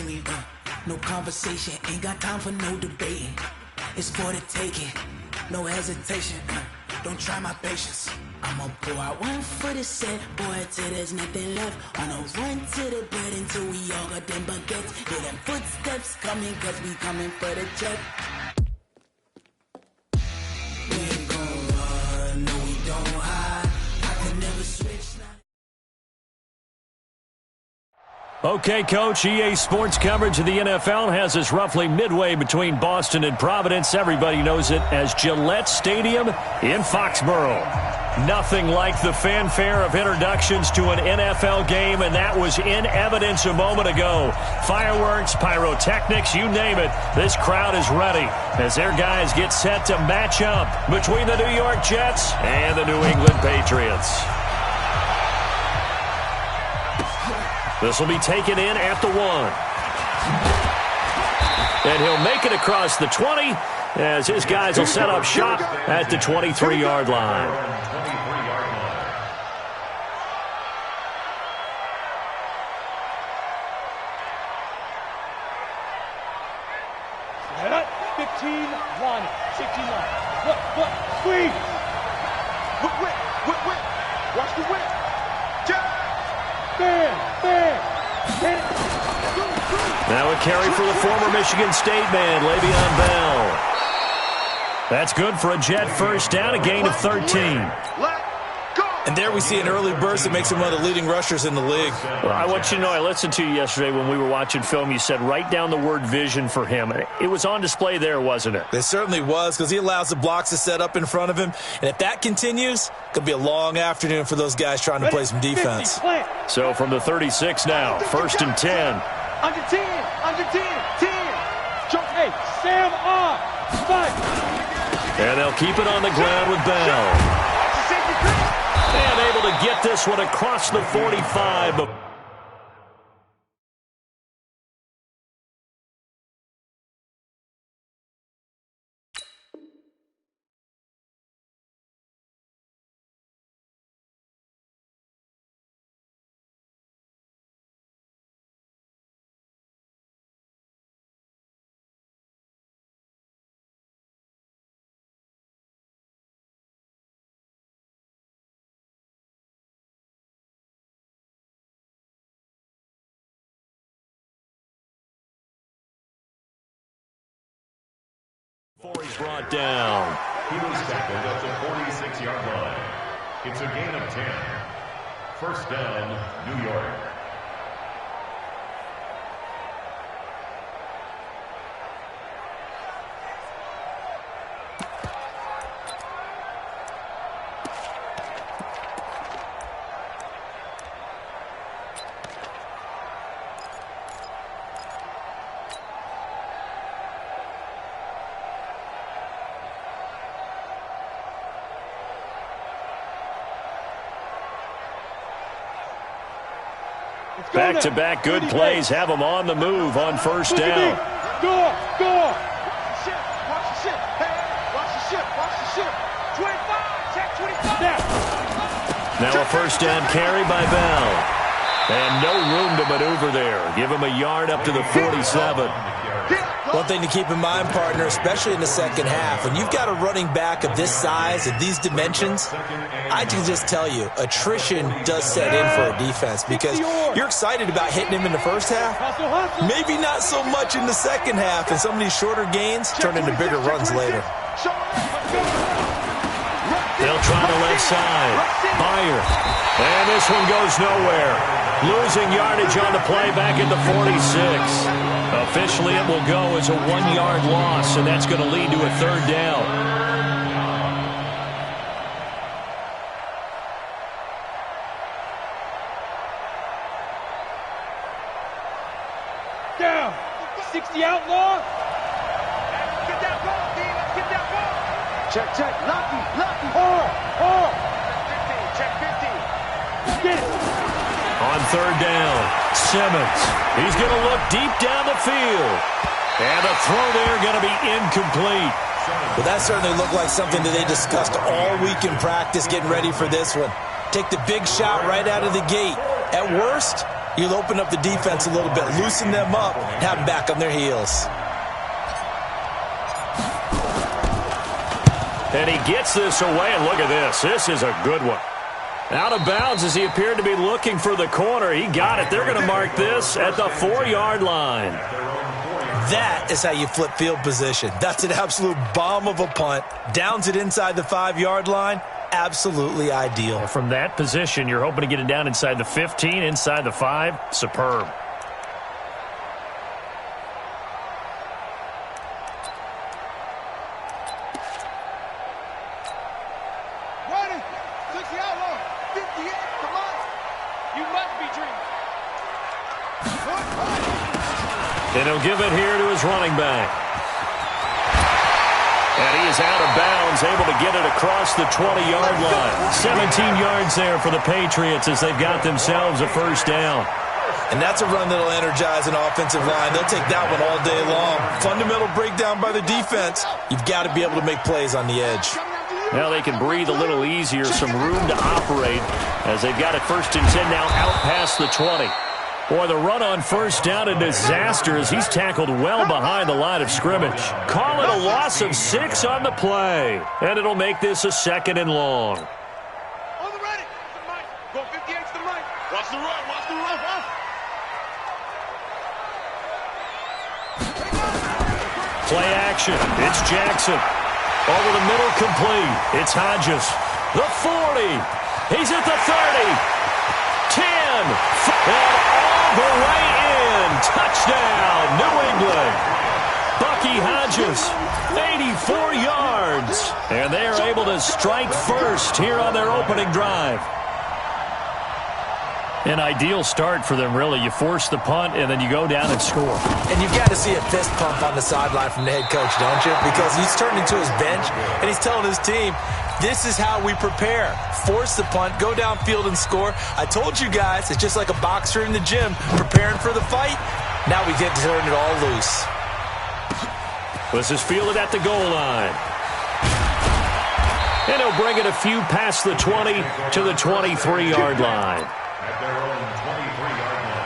daily. No conversation, ain't got time for no debating. It's for the taking, no hesitation. Don't try my patience. I'ma pour out one for the set, boy, till there's nothing left. On a run to the bread until we all got them baguettes. Hear them footsteps coming, cause we coming for the check. We ain't gon' run, no we don't hide. I can never switch now. Okay, Coach, EA Sports coverage of the NFL has us roughly midway between Boston and Providence. Everybody knows it as Gillette Stadium in Foxborough. Nothing like the fanfare of introductions to an NFL game, and that was in evidence a moment ago. Fireworks, pyrotechnics, you name it. This crowd is ready as their guys get set to match up between the New York Jets and the New England Patriots. This will be taken in at the 1. And he'll make it across the 20 as his guys will set up shop at the 23-yard line. Squeeze! Whip! Watch the whip! Bam! Now a carry for the former Michigan State man, Le'Veon Bell. That's good for a Jet first down, a gain of 13. And there we see an early burst that makes him one of the leading rushers in the league. Well, I want you to know, I listened to you yesterday when we were watching film. You said write down the word vision for him. It was on display there, wasn't it? It certainly was, because he allows the blocks to set up in front of him. And if that continues, it could be a long afternoon for those guys trying to play some defense. So from the 36 now, 1st and 10. Under 10. Jump, hey, Sam on. Fight. And they'll keep it on the ground with Bell. And able to get this one across the 45. Before he's brought down. He was tackled at the 46-yard line. It's a gain of 10. First down, New York. Back-to-back good plays have them on the move on first down. Go! Watch the ship. Hey, watch the ship. 25, check 25. Now a first down carry by Bell. And no room to maneuver there. Give him a yard up to the 47. One thing to keep in mind, partner, especially in the second half, when you've got a running back of this size and these dimensions, I can just tell you, attrition does set in for a defense because you're excited about hitting him in the first half, maybe not so much in the second half, and some of these shorter gains turn into bigger runs later. They'll try the left side. Meyer. And this one goes nowhere. Losing yardage on the play back at the 46. Officially, it will go as a 1-yard loss, and that's going to lead to a third down. Down. 60 outlaw. Get that ball, D. Let's get that ball. Check. Lucky. Hard. Check 50. Get it. On third down, Simmons. He's going to look deep down the field. And a throw there going to be incomplete. Well, that certainly looked like something that they discussed all week in practice getting ready for this one. Take the big shot right out of the gate. At worst, You'll open up the defense a little bit, loosen them up, and have them back on their heels. And he gets this away, and look at this. This is a good one. Out of bounds as he appeared to be looking for the corner. He got it. They're going to mark this at the 4-yard line. That is how you flip field position. That's an absolute bomb of a punt. Downs it inside the 5-yard line. Absolutely ideal. From that position, you're hoping to get it down inside the 15, inside the 5. Superb. And he'll give it here to his running back. And he is out of bounds, able to get it across the 20-yard line. 17 yards there for the Patriots as they've got themselves a first down. And that's a run that'll energize an offensive line. They'll take that one all day long. Fundamental breakdown by the defense. You've got to be able to make plays on the edge. Now they can breathe a little easier, some room to operate as they've got it first and 10 now out past the 20. Boy, the run on first down a disaster as he's tackled well behind the line of scrimmage. Call it a loss of 6 on the play. And it'll make this a 2nd and long. On the ready. Go 58 to the right. Watch the run. Watch the run. Play action. It's Jackson. Over the middle, complete. It's Hodges. The 40. He's at the 30. 10. And all the way in. Touchdown, New England. Bucky Hodges, 84 yards. And they are able to strike first here on their opening drive. An ideal start for them, really. You force the punt, and then you go down and score. And you've got to see a fist pump on the sideline from the head coach, don't you? Because he's turned into his bench, and he's telling his team, this is how we prepare. Force the punt, go downfield and score. I told you guys, it's just like a boxer in the gym preparing for the fight. Now we get to turn it all loose. This is fielded at the goal line. And he'll bring it a few past the 20 to the 23-yard line. At their own 23-yard line.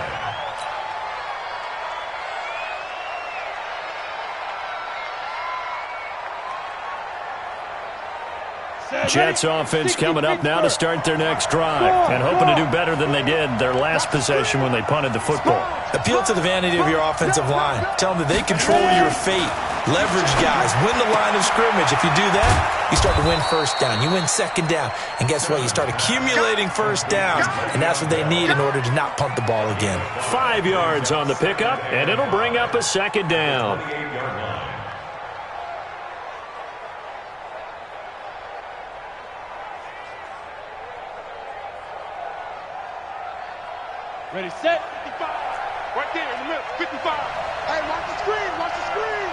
Jets offense coming up now to start their next drive and hoping to do better than they did their last possession when they punted the football. Appeal to the vanity of your offensive line. Tell them that they control your fate. Leverage guys. Win the line of scrimmage. If you do that, you start to win first down. You win second down. And guess what? You start accumulating first downs. And that's what they need in order to not punt the ball again. 5 yards on the pickup, and it'll bring up a 2nd down. Ready, set, 55. Right there in the middle, 55. Hey, watch the screen, watch the screen.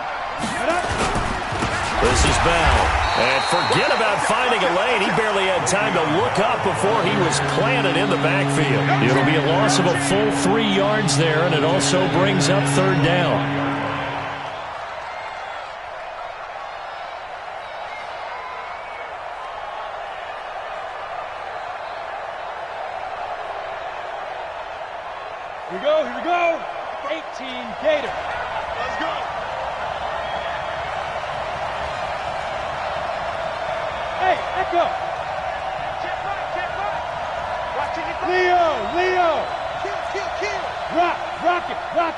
This is Bell. And forget about finding a lane. He barely had time to look up before he was planted in the backfield. It'll be a loss of a full 3 yards there, and it also brings up 3rd down. Here we go. 18 Gator. Let's go. Hey, Echo. Check right. Watching it. Leo. Kill. Rock it. Right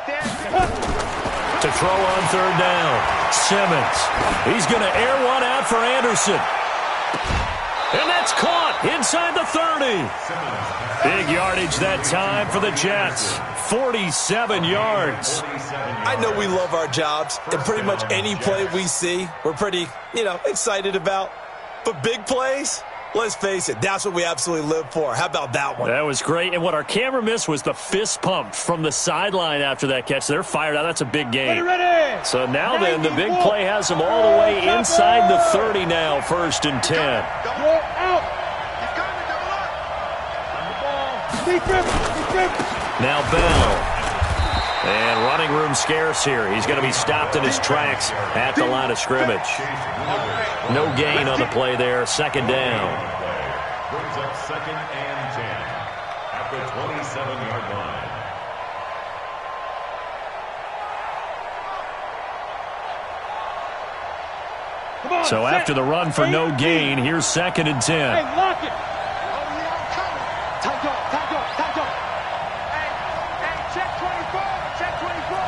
there. To throw on 3rd down. Simmons. He's going to air one out for Anderson. And that's caught inside the 30. Big yardage that time for the Jets. 47 yards. I know we love our jobs, and pretty much any play we see, we're pretty, excited about. But big plays, let's face it, that's what we absolutely live for. How about that one? That was great. And what our camera missed was the fist pump from the sideline after that catch. They're fired out. That's a big game. Ready. So now then, the big play has them all the way inside the 30 now, 1st and 10. Out. Now Bell. And running room scarce here. He's going to be stopped in his tracks at the line of scrimmage. No gain on the play there. 2nd down. Brings up 2nd and 10. the 27-yard line. So after the run for no gain, here's 2nd and 10. Hey, lock it. Tight dog, tight dog, tight dog. Hey, check 24, check 24.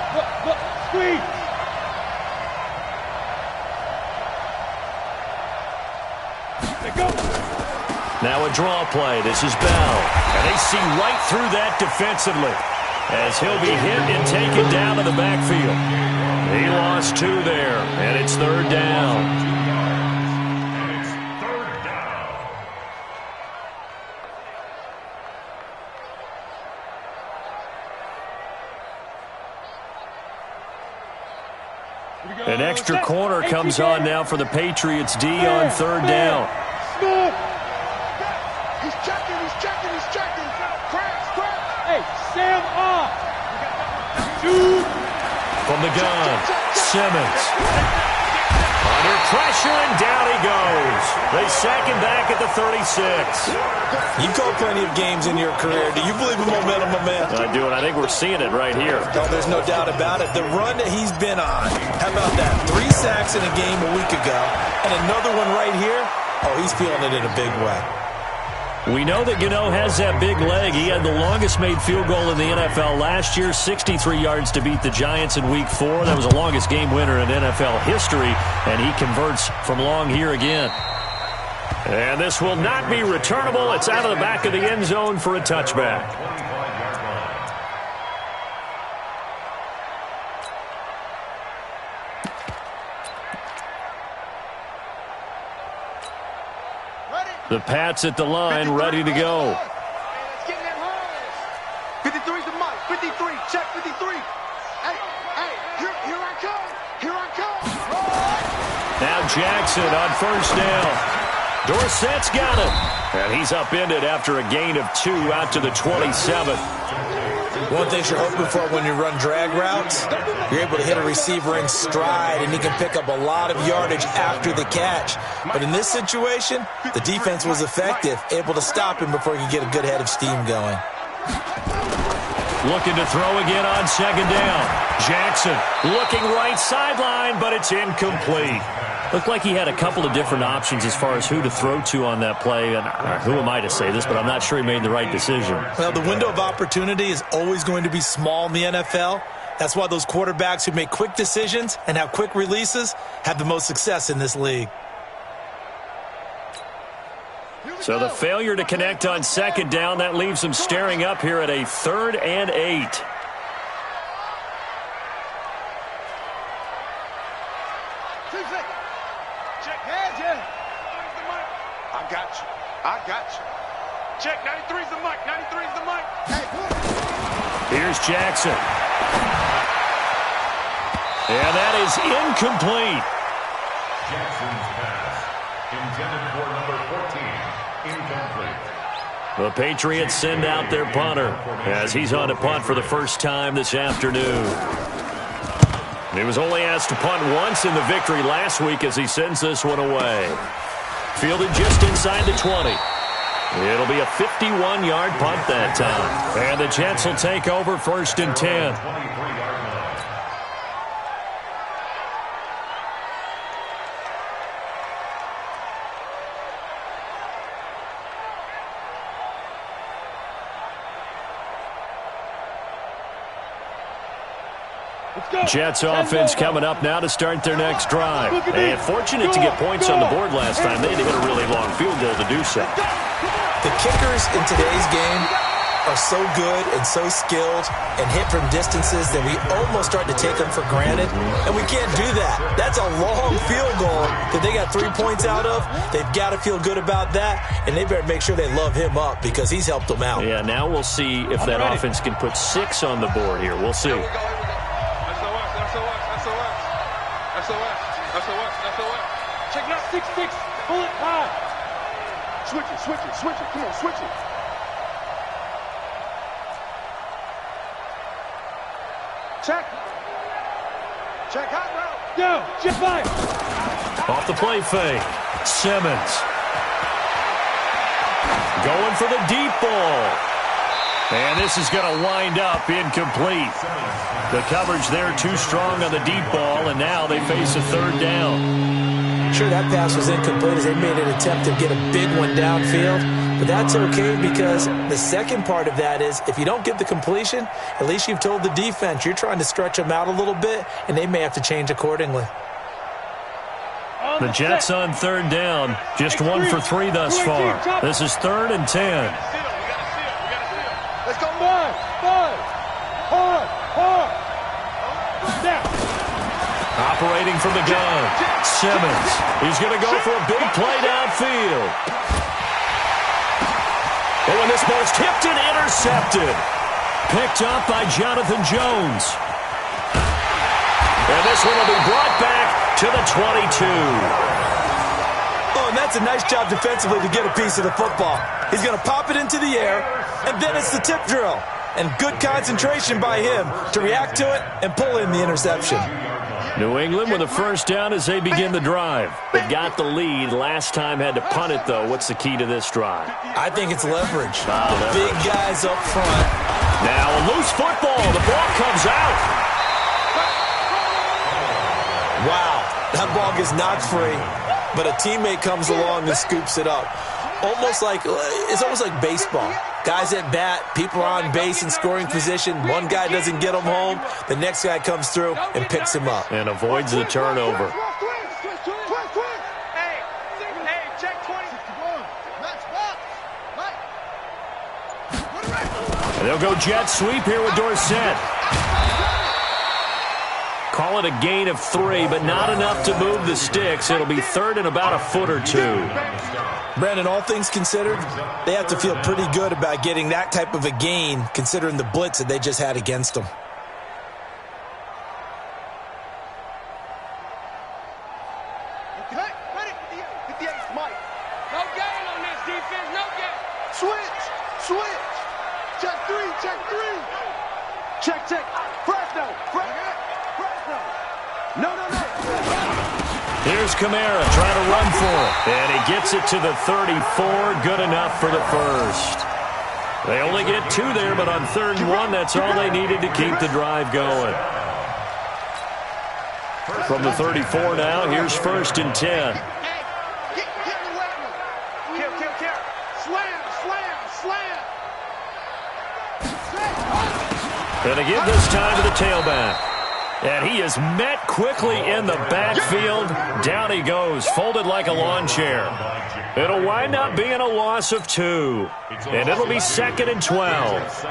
Look, squeeze. There go. Now a draw play. This is Bell. And they see right through that defensively as he'll be hit and taken down to the backfield. He lost 2 there, and it's 3rd down. An extra corner comes on now for the Patriots D on 3rd down. He's checking. Crash. Hey, Sam off. Shoot. From the gun, Simmons. Under pressure, and down he goes. They sack him back at the 36. You've called plenty of games in your career. Do you believe in momentum, my man? I do, and I think we're seeing it right here. Oh, there's no doubt about it. The run that he's been on. How about that? 3 sacks in a game a week ago, and another one right here. Oh, he's feeling it in a big way. We know that Gano has that big leg. He had the longest made field goal in the NFL last year, 63 yards to beat the Giants in Week 4. That was the longest game winner in NFL history, and he converts from long here again. And this will not be returnable. It's out of the back of the end zone for a touchback. The Pats at the line, ready to go. Let's get in that line. 53's the mic. 53. Check 53. Hey, here I come. Now Jackson on 1st down. Dorsett's got him. And he's upended after a gain of 2 out to the 27. One thing you're hoping for when you run drag routes, you're able to hit a receiver in stride, and he can pick up a lot of yardage after the catch. But in this situation, the defense was effective, able to stop him before he could get a good head of steam going. Looking to throw again on 2nd down. Jackson looking right sideline, but it's incomplete. Looked like he had a couple of different options as far as who to throw to on that play. And who am I to say this, but I'm not sure he made the right decision. Well, the window of opportunity is always going to be small in the NFL. That's why those quarterbacks who make quick decisions and have quick releases have the most success in this league. So the failure to connect on 2nd down, that leaves him staring up here at a 3rd and 8. I got you. Check, 93's the mic. 93's the mic. Here's Jackson. And that is incomplete. Jackson's pass, intended for number 14, incomplete. The Patriots send out their punter as he's on to punt for the first time this afternoon. He was only asked to punt once in the victory last week as he sends this one away. Fielded just inside the 20. It'll be a 51-yard punt that time. And the Jets will take over 1st and 10. Jets offense coming up now to start their next drive. And fortunate to get points on the board last time. They had to hit a really long field goal to do so. The kickers in today's game are so good and so skilled and hit from distances that we almost start to take them for granted. And we can't do that. That's a long field goal that they got 3 points out of. They've got to feel good about that, and they better make sure they love him up because he's helped them out. Yeah, now we'll see if that offense can put 6 on the board here. We'll see. SOS. Check now, 6-6. Pull it high. Switch it. Come on, switch it. Check hot route. Yo, jet fire. Off the play fake. Simmons. Going for the deep ball. And this is going to wind up incomplete. The coverage there too strong on the deep ball, and now they face a third down. Sure, that pass was incomplete as they made an attempt to get a big one downfield. But that's okay because the second part of that is if you don't get the completion, at least you've told the defense you're trying to stretch them out a little bit, and they may have to change accordingly. The Jets on third down, just 1 for 3 thus far. This is 3rd and 10. Let's go, Hard. Operating from the gun, Simmons. He's going to go for a big play downfield. Oh, and this ball's tipped and intercepted. Picked up by Jonathan Jones. And this one will be brought back to the 22. Oh, and that's a nice job defensively to get a piece of the football. He's going to pop it into the air, and then it's the tip drill. And good concentration by him to react to it and pull in the interception. New England with a first down as they begin the drive. They got the lead. Last time had to punt it, though. What's the key to this drive? I think it's leverage. Leverage. Big guys up front. Now a loose football. The ball comes out. Wow, that ball gets knocked free, but a teammate comes along and scoops it up. It's almost like baseball. Guys at bat, people are on base in scoring position. One guy doesn't get him home. The next guy comes through and picks him up. And avoids the turnover. Hey, check 20. And they'll go jet sweep here with Dorsett. Call it a gain of 3, but not enough to move the sticks. It'll be 3rd and about a foot or 2. Brandon, all things considered, they have to feel pretty good about getting that type of a gain, considering the blitz that they just had against them. Okay, ready? 58's Mike. No gain on this defense, no gain. Switch. Check 3. Check. Fresno. No. Here's Kamara trying to run for it. And he gets it to the 34. Good enough for the first. They only get 2 there, but on 3rd and 1, that's all they needed to keep the drive going. From the 34 now, here's 1st and 10. And again this time to the tailback. And he is met quickly in the backfield. Down he goes, folded like a lawn chair. It'll wind up being a loss of 2. And it'll be 2nd and 12.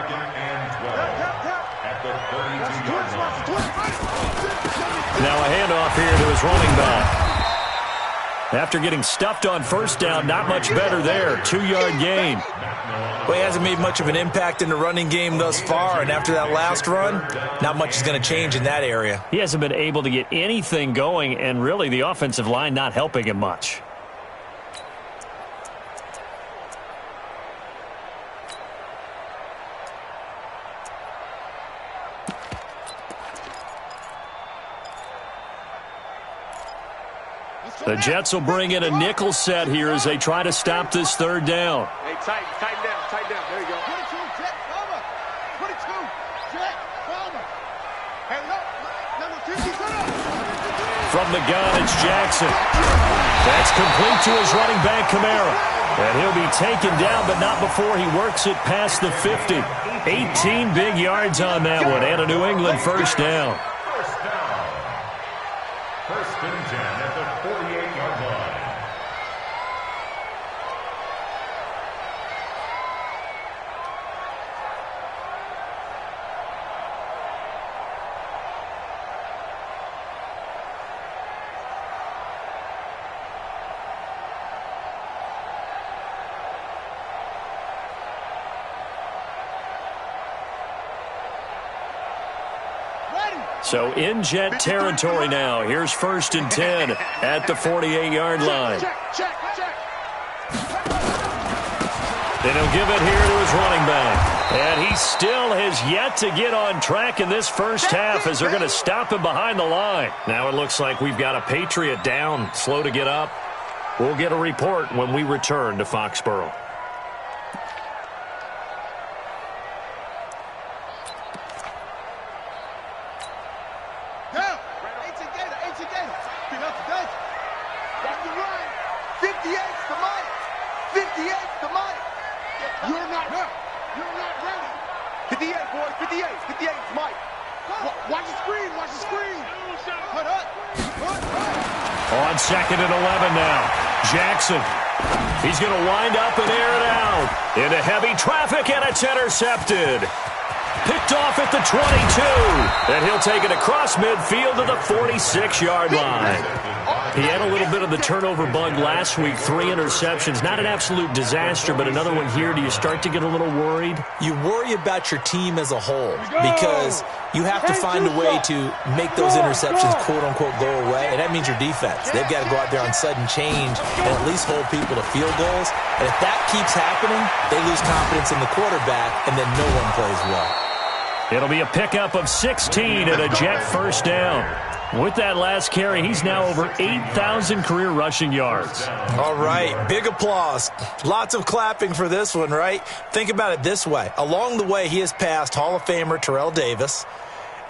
Now a handoff here to his running back. After getting stuffed on first down, not much better there. 2-yard gain. Well, he hasn't made much of an impact in the running game thus far, and after that last run, not much is going to change in that area. He hasn't been able to get anything going, and really the offensive line not helping him much. The Jets will bring in a nickel set here as they try to stop this 3rd down. Hey, tighten down. There you go. 22, Jet, cover. 22, Jet, cover. Hey, look, number 50, From the gun, it's Jackson. That's complete to his running back, Kamara. And he'll be taken down, but not before he works it past the 50. 18 big yards on that one, and a New England first down. First and 10 at the 48-yard line. So in Jet territory now. Here's 1st and 10 at the 48-yard line. Check. Then he'll give it here to his running back. And he still has yet to get on track in this first half as they're going to stop him behind the line. Now it looks like we've got a Patriot down, slow to get up. We'll get a report when we return to Foxborough. 58's the mic. 58's the mic. You're not ready. 58, boys, 58. 58's Mike. Watch the screen, watch the screen. Put up. On 2nd and 11 now. Jackson. He's going to wind up and air it out. Into heavy traffic, and it's intercepted. Picked off at the 22. And he'll take it across midfield to the 46-yard line. He had a little bit of the turnover bug last week, 3 interceptions. Not an absolute disaster, but another one here. Do you start to get a little worried? You worry about your team as a whole because you have to find a way to make those interceptions, quote-unquote, go away, and that means your defense. They've got to go out there on sudden change and at least hold people to field goals. And if that keeps happening, they lose confidence in the quarterback, and then no one plays well. It'll be a pickup of 16 and a Jet first down. With that last carry, he's now over 8,000 career rushing yards. All right, big applause. Lots of clapping for this one, right? Think about it this way. Along the way, he has passed Hall of Famer Terrell Davis,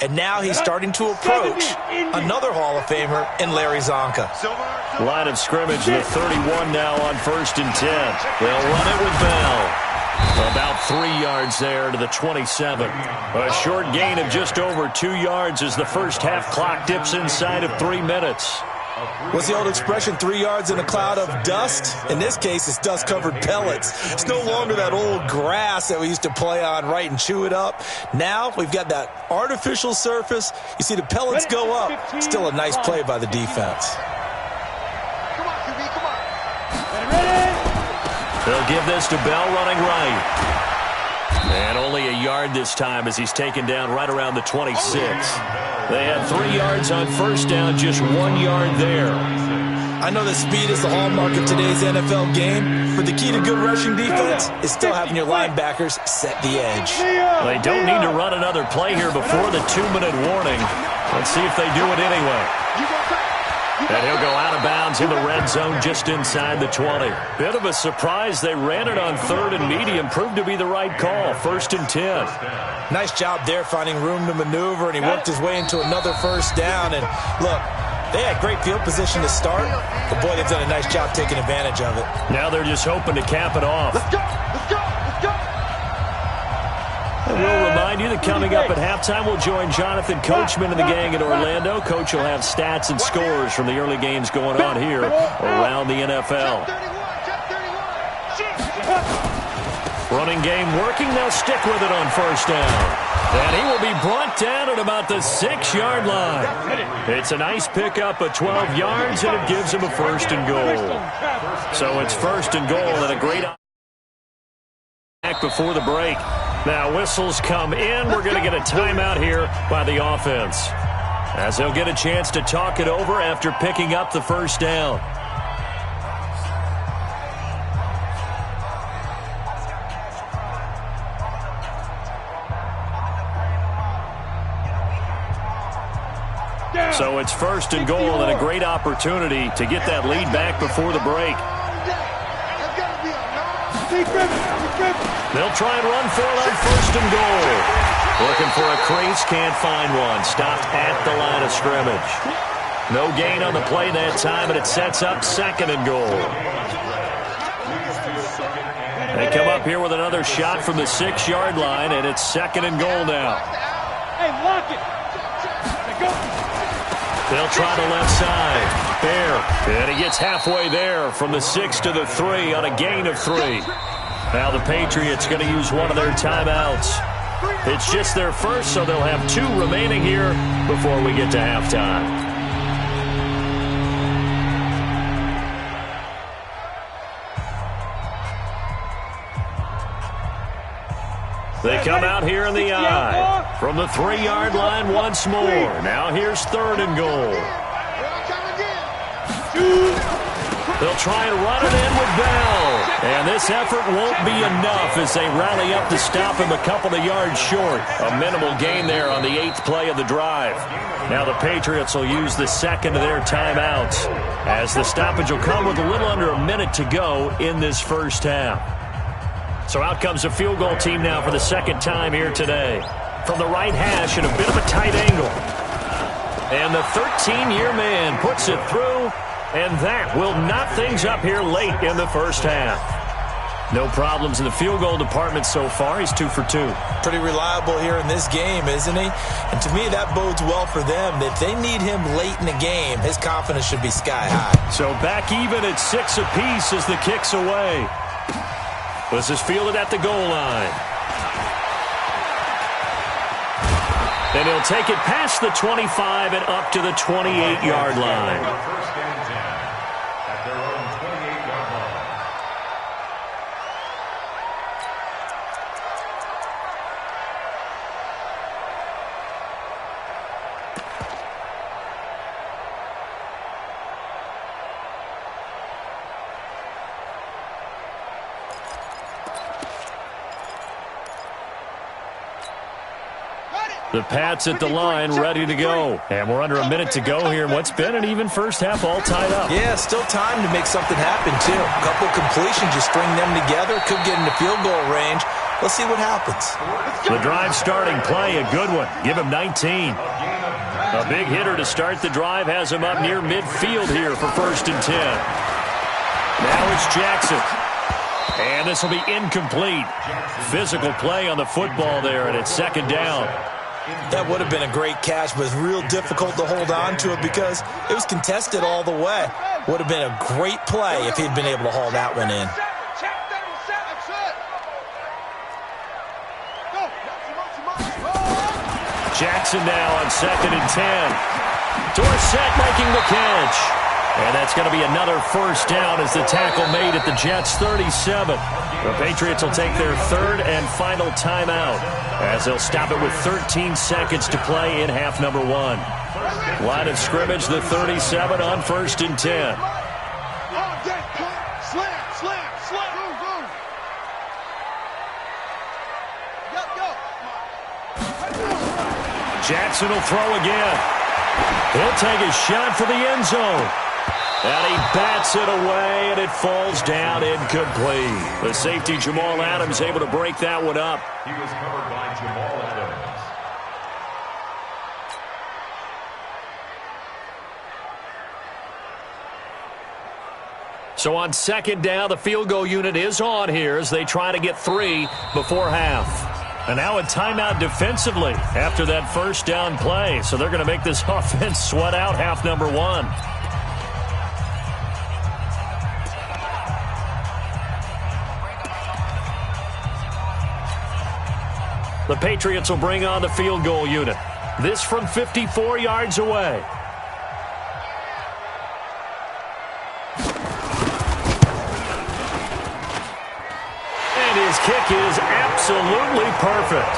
and now he's starting to approach another Hall of Famer in Larry Zonka. Line of scrimmage, the 31 now on 1st and 10. They'll run it with Bell. About 3 yards there to the 27. A short gain of just over 2 yards as the first half clock dips inside of 3 minutes. What's the old expression, 3 yards in a cloud of dust? In this case, it's dust-covered pellets. It's no longer that old grass that we used to play on, right, and chew it up. Now we've got that artificial surface. You see the pellets go up. Still a nice play by the defense. Come on, QB, come on. They'll give this to Bell running right. And only a yard this time as he's taken down right around the 26. They had 3 yards on first down, just 1 yard there. I know that speed is the hallmark of today's NFL game, but the key to good rushing defense is still having your linebackers set the edge. They don't need to run another play here before the 2-minute warning. Let's see if they do it anyway. And he'll go out of bounds in the red zone just inside the 20. Bit of a surprise. They ran it on 3rd and medium. Proved to be the right call. 1st and 10. Nice job there finding room to maneuver, and he worked his way into another first down. And look, they had great field position to start, but boy, they've done a nice job taking advantage of it. Now they're just hoping to cap it off. Let's go, let's go, let's go. And we'll remind you that coming up at halftime, we'll join Jonathan Coachman and the gang in Orlando. Coach will have stats and scores from the early games going on here around the NFL. Running game working. They'll stick with it on first down. And he will be brought down at about the 6-yard line. It's a nice pickup of 12 yards, and it gives him a 1st and goal. So it's 1st and goal, and a great back before the break. Now whistles come in. We're going to get a timeout here by the offense, as they'll get a chance to talk it over after picking up the first down. So it's 1st and goal, and a great opportunity to get that lead back before the break. They'll try and run for it on 1st and goal. Looking for a crease, can't find one. Stopped at the line of scrimmage. No gain on the play that time, and it sets up 2nd and goal. They come up here with another shot from the 6-yard line, and it's 2nd and goal now. Hey, lock it. They'll try the left side. There. And he gets halfway there from the 6 to the 3 on a gain of 3. Now the Patriots going to use one of their timeouts. It's just their first, so they'll have 2 remaining here before we get to halftime. They come out here in the eye from the 3-yard line once more. Now here's 3rd and goal. They'll try and run it in with Bell. And this effort won't be enough as they rally up to stop him a couple of yards short. A minimal gain there on the 8th play of the drive. Now the Patriots will use the 2nd of their timeouts, as the stoppage will come with a little under a minute to go in this first half. So out comes a field goal team now for the 2nd time here today. From the right hash at a bit of a tight angle. And the 13-year man puts it through And that will knot things up here late in the first half. No problems in the field goal department so far. He's 2 for 2. Pretty reliable here in this game, isn't he? And to me, that bodes well for them. If they need him late in the game, his confidence should be sky high. So back even at 6 apiece as the kick's away. This is fielded at the goal line. And he'll take it past the 25 and up to the 28-yard line. First and 10 at their own 28-yard line. The Pats at the line, ready to go. And we're under a minute to go here in what's been an even first half, all tied up. Yeah, still time to make something happen, too. A couple completions, you string them together, could get into field goal range. Let's see what happens. The drive starting play, a good one. Give him 19. A big hitter to start the drive has him up near midfield here for 1st and 10. Now it's Jackson. And this will be incomplete. Physical play on the football there, and it's 2nd down. That would have been a great catch, but it's real difficult to hold on to it because it was contested all the way. Would have been a great play if he'd been able to haul that one in. Jackson now on 2nd and 10. Dorsett making the catch. And that's going to be another 1st down as the tackle made at the Jets' 37. The Patriots will take their 3rd and final timeout as they'll stop it with 13 seconds to play in half number 1. Line of scrimmage, the 37 on 1st and 10. Jackson will throw again. He'll take a shot for the end zone. And he bats it away, and it falls down incomplete. The safety, Jamal Adams, able to break that one up. He was covered by Jamal Adams. So on 2nd down, the field goal unit is on here as they try to get 3 before half. And now a timeout defensively after that 1st down play. So they're going to make this offense sweat out half number 1. The Patriots will bring on the field goal unit. This from 54 yards away. And his kick is absolutely perfect.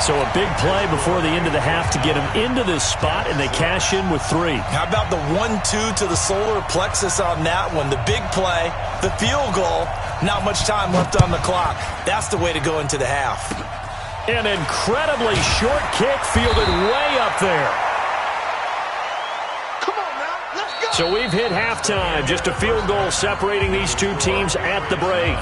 So a big play before the end of the half to get him into this spot, and they cash in with 3. How about the 1-2 to the solar plexus on that one? The big play, the field goal, not much time left on the clock. That's the way to go into the half. An incredibly short kick fielded way up there. Come on now, let's go. So we've hit halftime. Just a field goal separating these two teams at the break.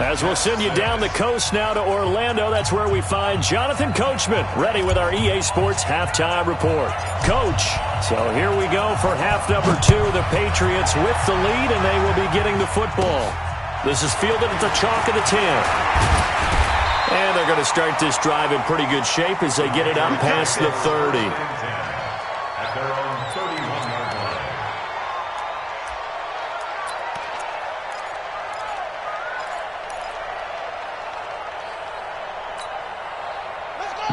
As we'll send you down the coast now to Orlando, that's where we find Jonathan Coachman ready with our EA Sports Halftime Report. Coach, so here we go for half number 2. The Patriots with the lead, and they will be getting the football. This is fielded at the chalk of the 10. And they're going to start this drive in pretty good shape as they get it up past the 30. At their own 31-yard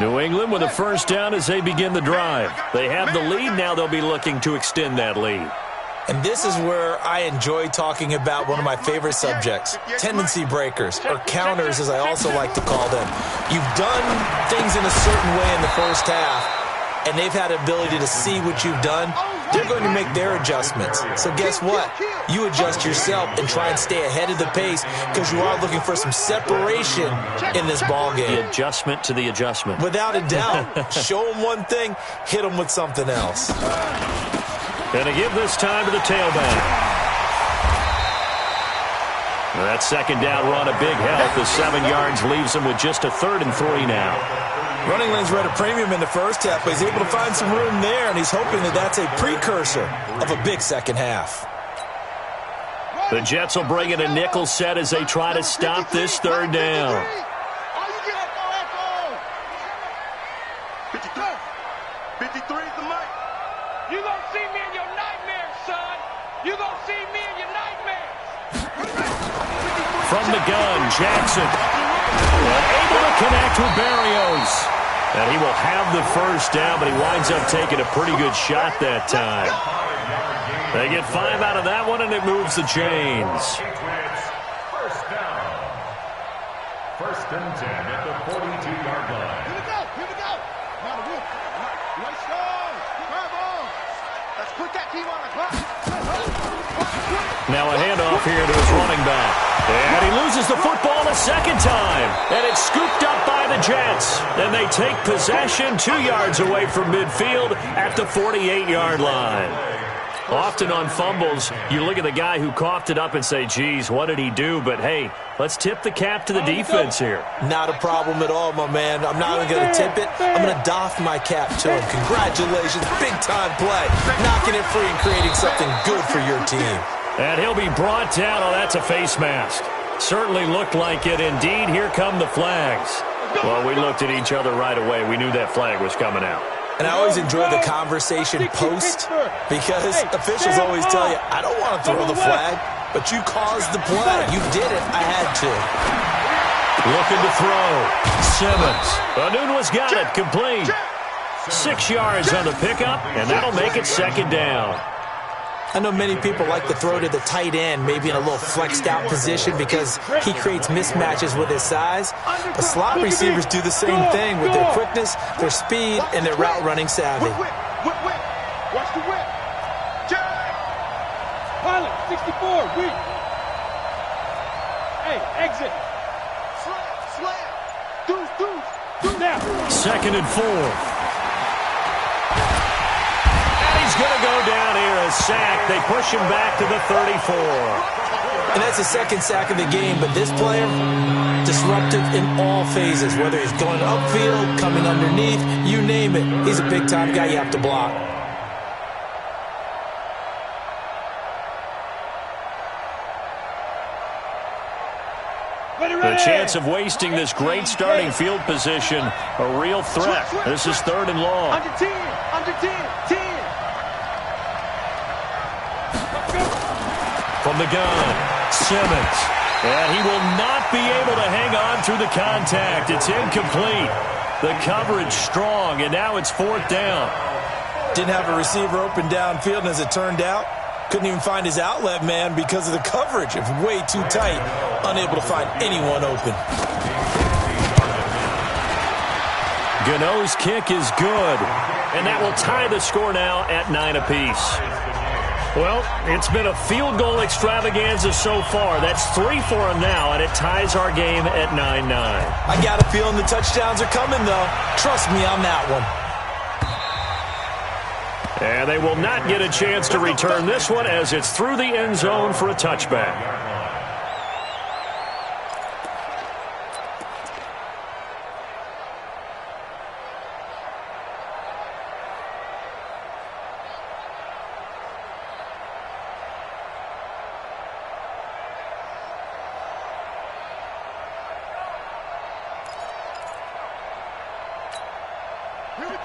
line. New England with a 1st down as they begin the drive. They have the lead. Now they'll be looking to extend that lead. And this is where I enjoy talking about one of my favorite subjects, tendency breakers, or counters as I also like to call them. You've done things in a certain way in the first half, and they've had the ability to see what you've done. They're going to make their adjustments. So guess what? You adjust yourself and try and stay ahead of the pace because you are looking for some separation in this ballgame. The adjustment to the adjustment. Without a doubt. Show them one thing, hit them with something else. Going to give this time to the tailback. That 2nd down run a big help. The 7 yards leaves them with just a 3rd and 3 now. Running lanes were at a premium in the first half, but he's able to find some room there, and he's hoping that that's a precursor of a big second half. The Jets will bring in a nickel set as they try to stop this third down. 53's the mic. You gonna see me in your nightmares, son. You gonna see me in your nightmares. From the gun, Jackson. Able to connect with Barrios. And he will have the first down, but he winds up taking a pretty good shot that time. They get 5 out of that one, and it moves the chains. First down. First and 10 at the 42-yard line. Here we go. Now the whoop. Let's go. Come on. Let's put that team on the clock. Now a handoff here to his running back. And he loses the football a second time. And it's scooped up by the Jets. And they take possession 2 yards away from midfield at the 48-yard line. Often on fumbles, you look at the guy who coughed it up and say, geez, what did he do? But, hey, let's tip the cap to the defense here. Not a problem at all, my man. I'm not even going to tip it. I'm going to doff my cap to him. Congratulations. Big-time play. Knocking it free and creating something good for your team. And he'll be brought down. Oh, that's a face mask. Certainly looked like it. Indeed, here come the flags. Well, we looked at each other right away. We knew that flag was coming out. And I always enjoy the conversation post because officials always tell you, I don't want to throw the flag, but you caused the play. You did it. I had to. Looking to throw. Simmons. Anunua's got it. Complete. 6 yards on the pickup, and that'll make it second down. I know many people like to throw to the tight end, maybe in a little flexed out position because he creates mismatches with his size. But slot receivers do the same thing with their quickness, their speed, and their route running savvy. Whip. Watch the whip. Pilot, 64, weak. Hey, exit. Slam. Deuce. Now. Second and 4. He's going to go down here, a sack. They push him back to the 34. And that's the second sack of the game, but this player, disruptive in all phases, whether he's going upfield, coming underneath, you name it. He's a big-time guy you have to block. The chance of wasting this great starting field position, a real threat. This is third and long. Under 10. From the gun, Simmons. And he will not be able to hang on through the contact. It's incomplete. The coverage strong, and now it's fourth down. Didn't have a receiver open downfield, and as it turned out, couldn't even find his outlet man because of the coverage. It was way too tight, unable to find anyone open. Gano's kick is good, and that will tie the score now at 9 apiece. Well, it's been a field goal extravaganza so far. That's 3 for him now, and it ties our game at 9-9. I got a feeling the touchdowns are coming, though. Trust me on that one. And they will not get a chance to return this one as it's through the end zone for a touchback.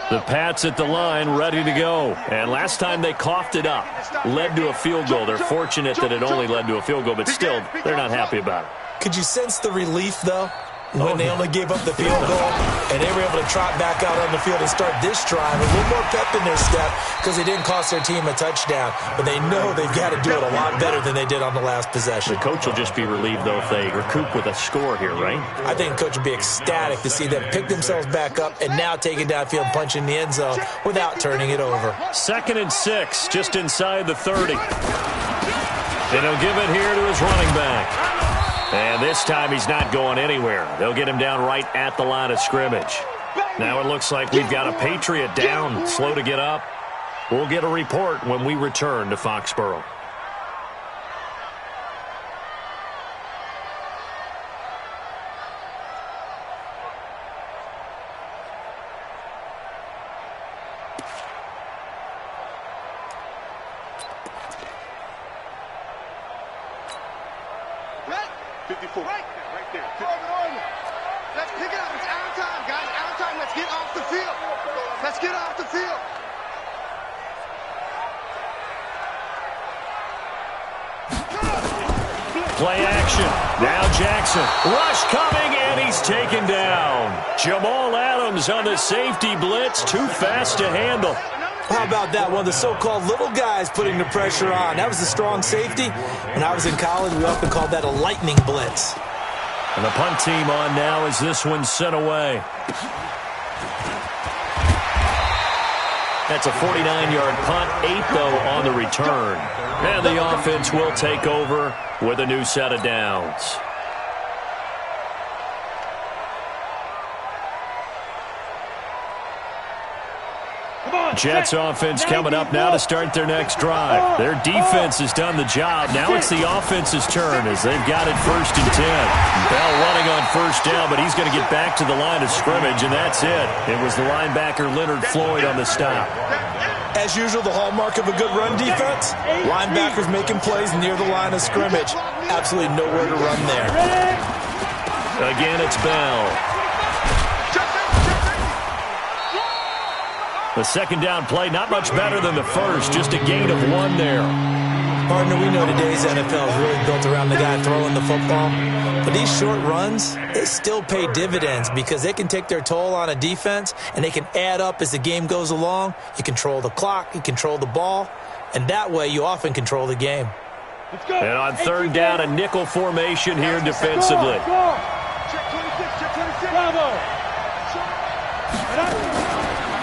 The Pats at the line, ready to go. And last time they coughed it up, led to a field goal. They're fortunate that it only led to a field goal, but still, they're not happy about it. Could you sense the relief, though, when they only gave up the field goal and they were able to trot back out on the field and start this drive? A little more pep in their step because they didn't cost their team a touchdown, but they know they've got to do it a lot better than they did on the last possession. The coach will just be relieved, though, if they recoup with a score here, right? I think the coach would be ecstatic to see them pick themselves back up and now take it downfield, punch in the end zone without turning it over. 2nd and 6, just inside the 30. And he'll give it here to his running back. And this time he's not going anywhere. They'll get him down right at the line of scrimmage. Now it looks like we've got a Patriot down, slow to get up. We'll get a report when we return to Foxborough. 54. Right there. Let's pick it up. It's out of time, guys. Out of time. Let's get off the field. Let's get off the field. Play action. Now Jackson. Rush coming, and he's taken down. Jamal Adams on the safety blitz. Too fast to handle. How about that? One of the so-called little guys putting the pressure on. That was a strong safety. When I was in college, we often called that a lightning blitz. And the punt team on now as this one's sent away. That's a 49-yard punt, 8 though on the return. And the offense will take over with a new set of downs. Jets offense coming up now to start their next drive. Their defense has done the job. Now it's the offense's turn as they've got it 1st and 10. Bell running on 1st down, but he's going to get back to the line of scrimmage, and that's it. It was the linebacker Leonard Floyd on the stop. As usual, the hallmark of a good run defense, linebackers making plays near the line of scrimmage. Absolutely nowhere to run there. Again, it's Bell. The second down play, not much better than the first, just a gain of 1 there. Partner, we know today's NFL is really built around the guy throwing the football. But these short runs, they still pay dividends because they can take their toll on a defense and they can add up as the game goes along. You control the clock, you control the ball, and that way you often control the game. And on 3rd down, a nickel formation here defensively. Check 26, check 26. Bravo.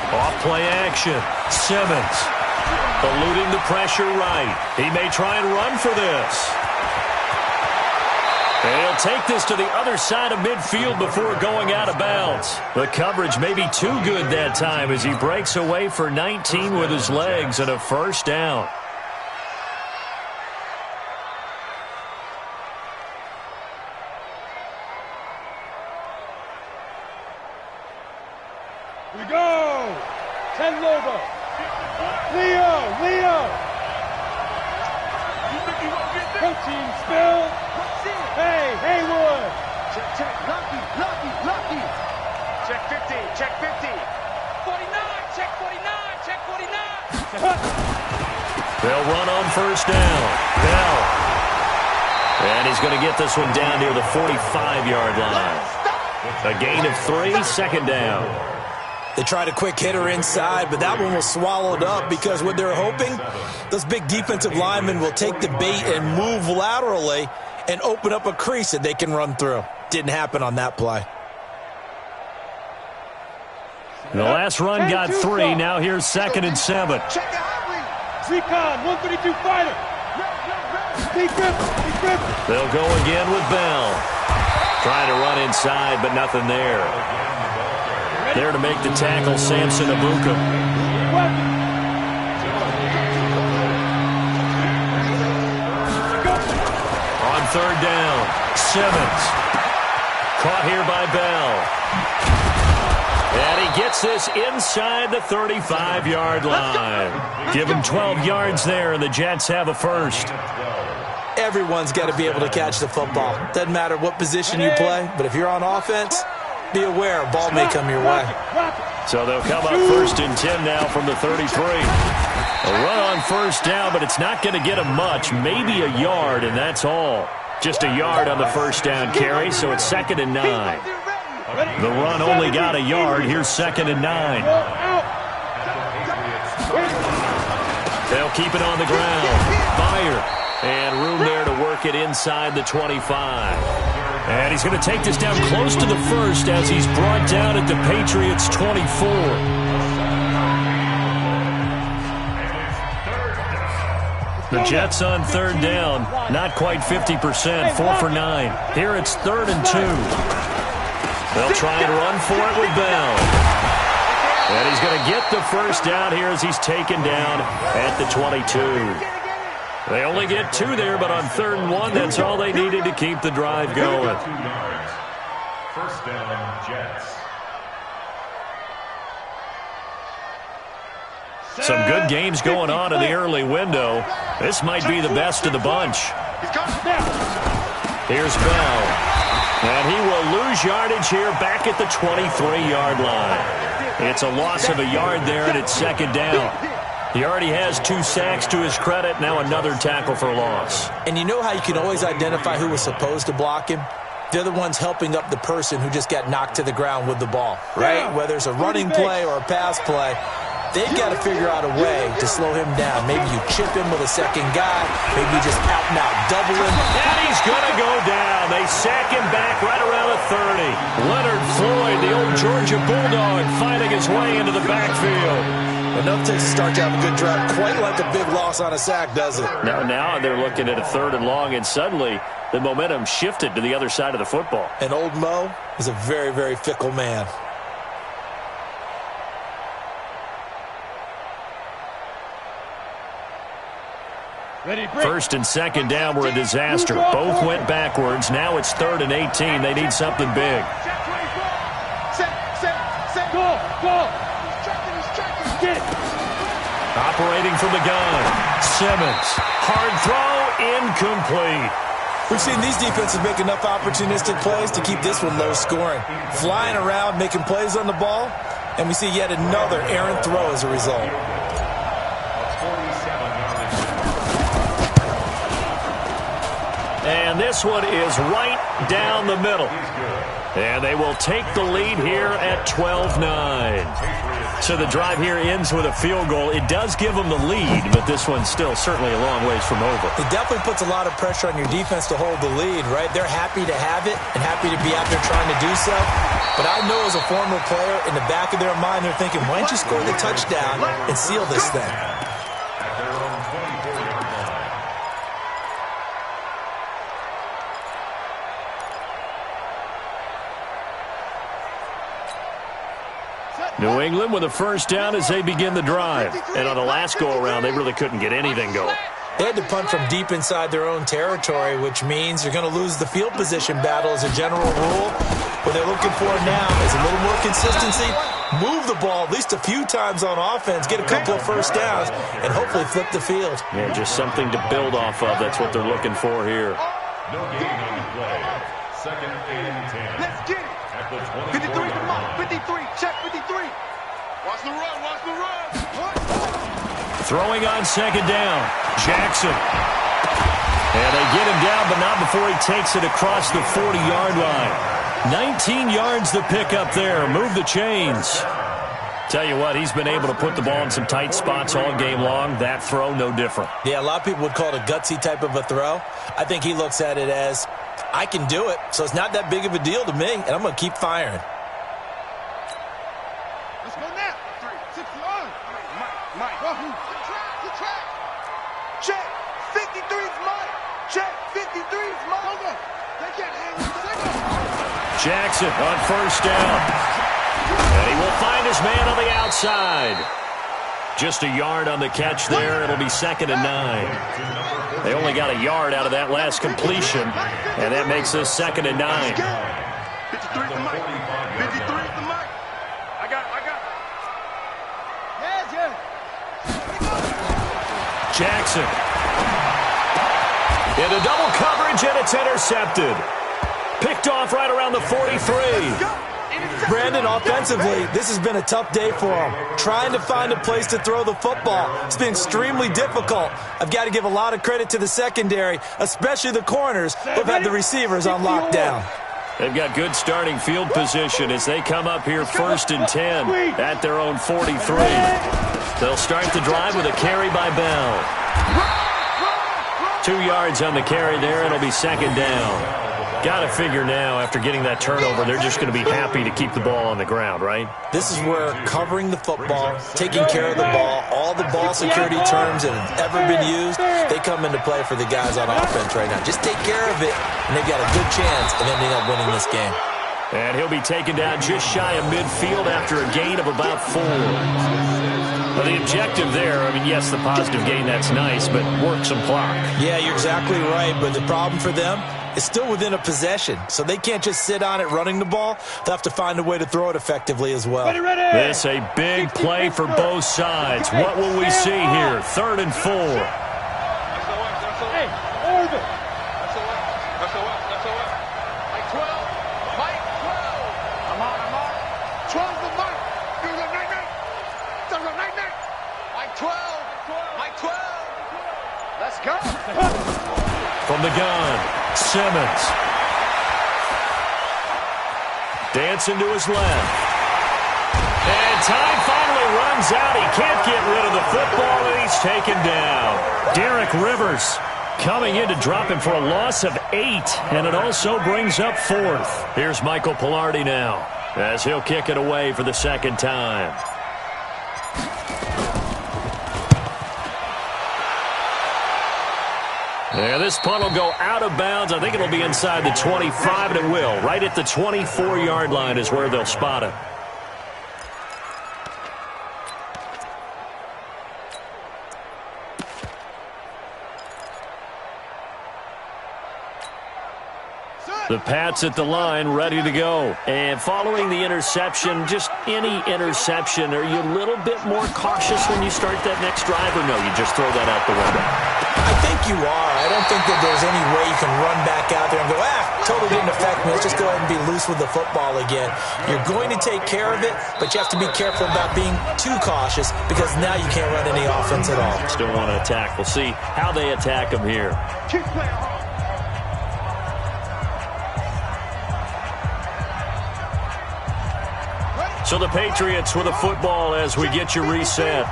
Off play action. Simmons eluding the pressure right. He may try and run for this. And he'll take this to the other side of midfield before going out of bounds. The coverage may be too good that time as he breaks away for 19 with his legs and a 1st down. We go. 10 Lobo. Leo. Coaching spill. Hey, Haywood. Check. Lucky. Check 50. Check 50. 49. Check 49. Check 49. They'll run on 1st down. Bell. And he's going to get this one down near the 45-yard line. A gain of 3, 2nd down. They tried a quick hitter inside, but that one was swallowed up because what they're hoping, those big defensive linemen will take the bait and move laterally and open up a crease that they can run through. Didn't happen on that play. The last run got 3. Now here's 2nd and 7. Recon, 132 fighter. Keep gripping. They'll go again with Bell. Trying to run inside, but nothing there. There to make the tackle, Samson Abuka. On 3rd down, Simmons. Caught here by Bell. And he gets this inside the 35-yard line. Give him 12 yards there, and the Jets have a 1st. Everyone's got to be able to catch the football. Doesn't matter what position you play, but if you're on offense, be aware a ball may come your way. So they'll come up 1st and 10 now from the 33. A run on 1st down, but it's not going to get him much. Maybe a yard, and that's all. Just a yard on the 1st down carry, so it's 2nd and 9. The run only got a yard. Here's 2nd and 9. They'll keep it on the ground. Fire. And room there to work it inside the 25. And he's going to take this down close to the 1st as he's brought down at the Patriots' 24. The Jets on 3rd down, not quite 50%, 4 for 9. Here it's 3rd and 2. They'll try and run for it with Bell. And he's going to get the 1st down here as he's taken down at the 22. They only get 2 there, but on 3rd and 1, that's all they needed to keep the drive going. 2 yards. 1st down, Jets. Some good games going on in the early window. This might be the best of the bunch. Here's Bell. And he will lose yardage here back at the 23-yard line. It's a loss of a yard there, and it's second down. He already has 2 sacks to his credit. Now another tackle for loss. And you know how you can always identify who was supposed to block him? They're the ones helping up the person who just got knocked to the ground with the ball, right? Whether it's a running play or a pass play, they've got to figure out a way to slow him down. Maybe you chip him with a second guy. Maybe you just out and out double him. And he's going to go down. They sack him back right around the 30. Leonard Floyd, the old Georgia Bulldog, finding his way into the backfield. Enough to start to have a good drive. Quite like a big loss on a sack, does it? Now they're looking at a 3rd and long, and suddenly the momentum shifted to the other side of the football. And old Mo is a very, very fickle man. First and second down were a disaster. Both went backwards. Now it's 3rd and 18. They need something big. Operating from the gun. Simmons. Hard throw. Incomplete. We've seen these defenses make enough opportunistic plays to keep this one low scoring. Flying around, making plays on the ball, and we see yet another errant throw as a result. And this one is right down the middle. And they will take the lead here at 12-9. So the drive here ends with a field goal. It does give them the lead, but this one's still certainly a long ways from over. It definitely puts a lot of pressure on your defense to hold the lead, right? They're happy to have it and happy to be out there trying to do so. But I know as a former player, in the back of their mind, they're thinking, why don't you score the touchdown and seal this thing? New England with a first down as they begin the drive. And on the last go-around, they really couldn't get anything going. They had to punt from deep inside their own territory, which means you're going to lose the field position battle as a general rule. What they're looking for now is a little more consistency, move the ball at least a few times on offense, get a couple of first downs, and hopefully flip the field. Yeah, just something to build off of. That's what they're looking for here. No gain on the play. 2nd and 10. Let's get it. At the 53 to Mike. 53. Check 53. Watch the run. Watch the run. Throwing on second down. Jackson. And they get him down, but not before he takes it across the 40-yard line. 19 yards to pick up there. Move the chains. Tell you what, he's been able to put the ball in some tight spots all game long. That throw, no different. Yeah, a lot of people would call it a gutsy type of a throw. I think he looks at it as, I can do it, so it's not that big of a deal to me, and I'm going to keep firing. Let's go now. 3, 6, 1. Mike. Good track. Check. 53's Mike. Check. 53's Mike. They can't hang with the Jackson on first down. And he will find his man on the outside. Just a yard on the catch there. It'll be 2nd and 9. They only got a yard out of that last completion, and that makes this 2nd and 9. 53's the Mike. 53's the Mike. I got it. Yeah. Jackson. Into double coverage, and it's intercepted. Picked off right around the 43. Brandon, offensively, this has been a tough day for him. Trying to find a place to throw the football. It's been extremely difficult. I've got to give a lot of credit to the secondary, especially the corners who've had the receivers on lockdown. They've got good starting field position as they come up here 1st and 10 at their own 43. They'll start the drive with a carry by Bell. 2 yards on the carry there. It'll be 2nd down. Got to figure now, after getting that turnover, they're just going to be happy to keep the ball on the ground, right? This is where covering the football, taking care of the ball, all the ball security terms that have ever been used, they come into play for the guys on offense right now. Just take care of it, and they've got a good chance of ending up winning this game. And he'll be taken down just shy of midfield after a gain of about 4. Well, the objective there, I mean, yes, the positive gain, that's nice, but work some clock. Yeah, you're exactly right, but the problem for them is still within a possession, so they can't just sit on it running the ball. They'll have to find a way to throw it effectively as well. This a big play for both sides. What will we see here? 3rd and 4. 12. Mike 12. Let's go. From the gun, Simmons. Dancing to his left. And time finally runs out. He can't get rid of the football, and he's taken down. Derek Rivers coming in to drop him for a loss of 8, and it also brings up 4th. Here's Michael Pilardi now, as he'll kick it away for the second time. And this punt will go out of bounds. I think it'll be inside the 25, and it will. Right at the 24-yard line is where they'll spot it. The Pats at the line, ready to go. And following the interception, just any interception, are you a little bit more cautious when you start that next drive, or no, you just throw that out the window? I think you are. I don't think that there's any way you can run back out there and go, totally didn't affect me. Let's just go ahead and be loose with the football again. You're going to take care of it, but you have to be careful about being too cautious because now you can't run any offense at all. Still want to attack. We'll see how they attack them here. Keep playing hard. So the Patriots with a football as we get you reset.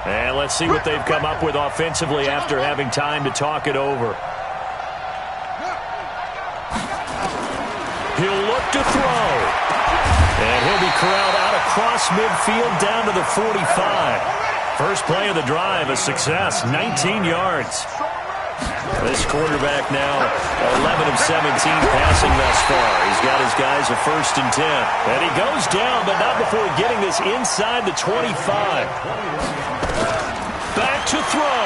And let's see what they've come up with offensively after having time to talk it over. He'll look to throw. And he'll be corralled out across midfield down to the 45. First play of the drive, a success, 19 yards. This quarterback now 11 of 17 passing thus far. He's got his guys a 1st and 10. And he goes down, but not before getting this inside the 25. Back to throw.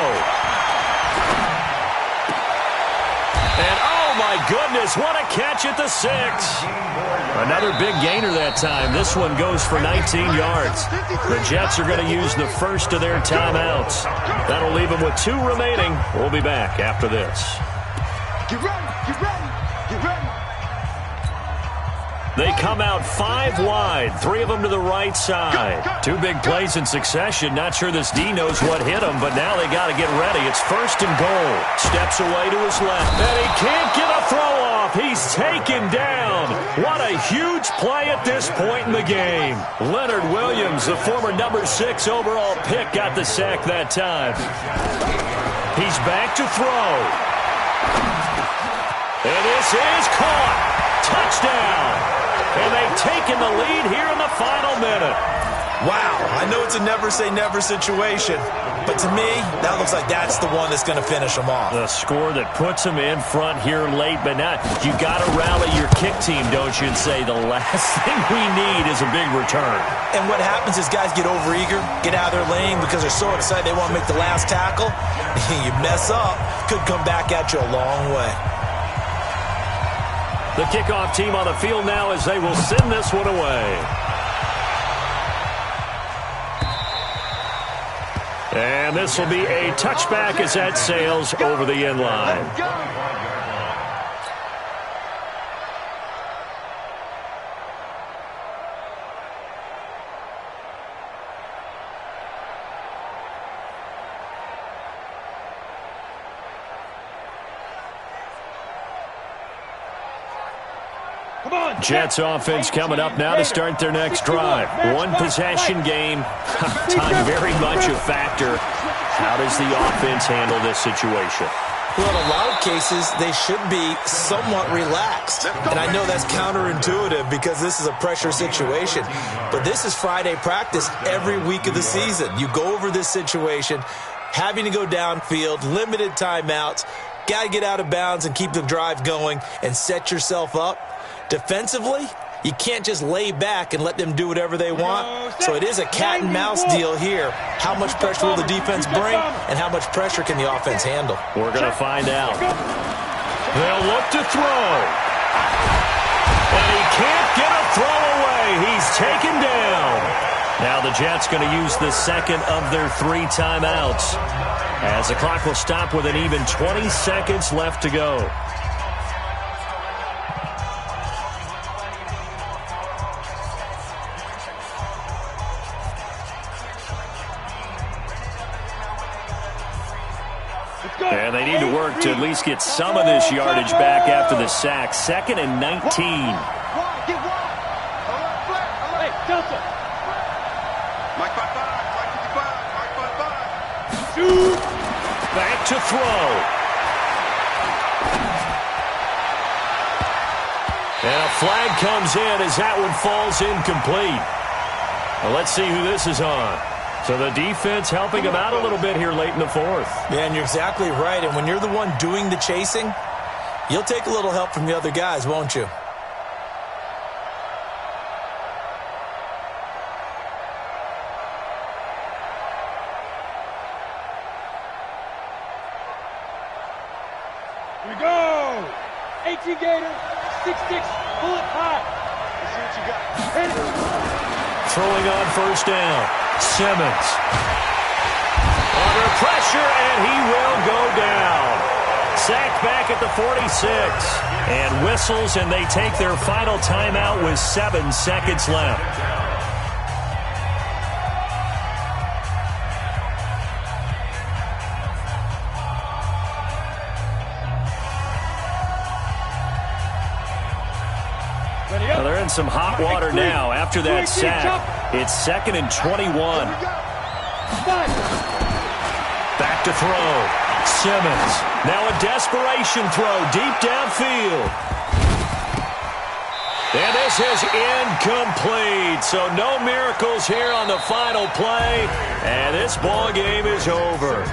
And oh my goodness, what a catch at the 6. Another big gainer that time. This one goes for 19 yards. The Jets are going to use the first of their timeouts. That'll leave them with 2 remaining. We'll be back after this. Get ready, get ready, get ready. They come out 5 wide, 3 of them to the right side. 2 big plays in succession. Not sure this D knows what hit him, but now they got to get ready. It's 1st and goal. Steps away to his left, and he can't get a throw off. He's taken down. What a huge play at this point in the game. Leonard Williams, the former number 6 overall pick, got the sack that time. He's back to throw. And this is caught. Touchdown. And they've taken the lead here in the final minute. Wow, I know it's a never-say-never situation, but to me, that looks like that's the one that's going to finish them off. The score that puts them in front here late, but not. You got to rally your kick team, don't you, and say the last thing we need is a big return. And what happens is guys get overeager, get out of their lane because they're so excited they want to make the last tackle. You mess up, could come back at you a long way. The kickoff team on the field now as they will send this one away. And this will be a touchback as that sails over the end line. Jets offense coming up now to start their next drive. 1 possession game. Time very much a factor. How does the offense handle this situation? Well, in a lot of cases, they should be somewhat relaxed. And I know that's counterintuitive because this is a pressure situation. But this is Friday practice every week of the season. You go over this situation, having to go downfield, limited timeouts, got to get out of bounds and keep the drive going and set yourself up. Defensively, you can't just lay back and let them do whatever they want. So it is a cat-and-mouse deal here. How much pressure will the defense bring, and how much pressure can the offense handle? We're going to find out. They'll look to throw. And he can't get a throw away. He's taken down. Now the Jets going to use the second of their 3 timeouts, as the clock will stop with an even 20 seconds left to go. And they need to work to at least get some of this yardage back after the sack. 2nd and 19. Get wide. Hey, Delta. Mike 55, Mike 55, Mike 55. Shoot. Back to throw. And a flag comes in as that one falls incomplete. Well, let's see who this is on. So the defense helping him out a little bit here late in the 4th. Yeah, and you're exactly right. And when you're the one doing the chasing, you'll take a little help from the other guys, won't you? Here we go. 18 Gator, 6'6", pull it high. Let's see what you got. Hit it. Throwing on 1st down. Simmons. Under pressure, and he will go down. Sacked back at the 46. And whistles, and they take their final timeout with 7 seconds left. Well, they're in some hot water now after that sack. It's 2nd and 21. Back to throw. Simmons. Now a desperation throw deep downfield. And this is incomplete. So no miracles here on the final play. And this ball game is over.